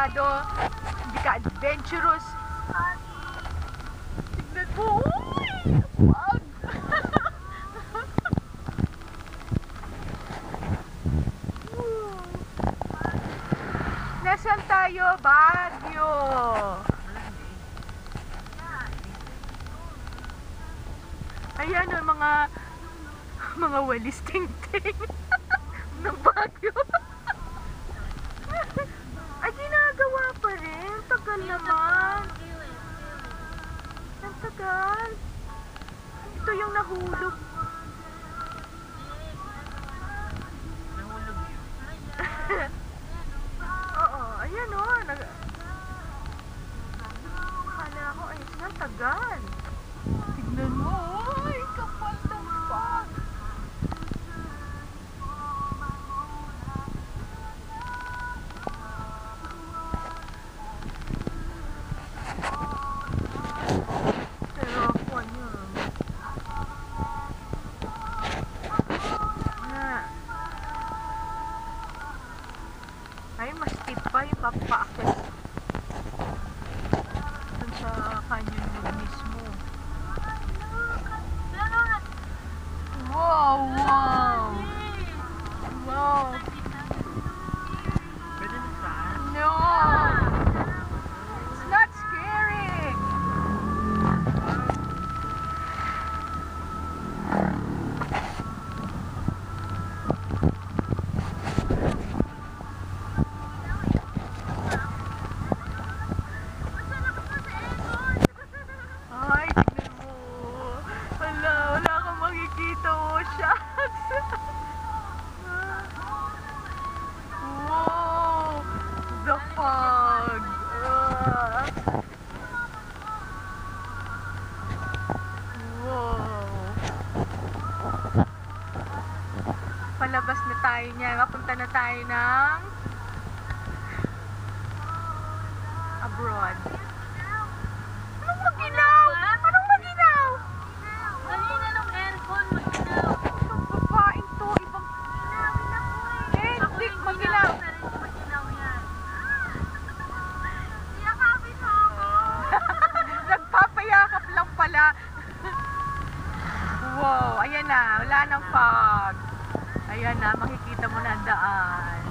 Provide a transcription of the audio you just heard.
masyado, hindi ka adventurous. Tignan mo, uy! Wag! Nasaan tayo? Baguio! Ayan o, mga walis ting-ting ng Baguio. Ay, ginagawa pa rin. Tagal naman. Ang tagal. Ito yung nahulog. Nahulog yun. Oo, ayan o. Akala ko, ay, ang tagal. Tignan mo. Ay, kapal ng pag. Pero ako, ano na. Ay, mas tip pa yung papaakit dun sa canyon mood mismo. Wow, wow. Wow. Pwede na saan? No. It's not scary. Ay, tignan mo. Wala kang makikita. Oh, shucks. Wow. The fog. Wow. Palabas na tayo niya. Mapunta na tayo ng abroad. Anong maginaw? Anong maginaw? Kanina nung aircon, maginaw. Itong babaeng to, ibang... Hindi, maginaw. Maginaw yan. Yakapin mo ako. Nagpapayakap lang pala. Wow, ayan na, wala nang fog. Ayan na, makikita mo na ang daan.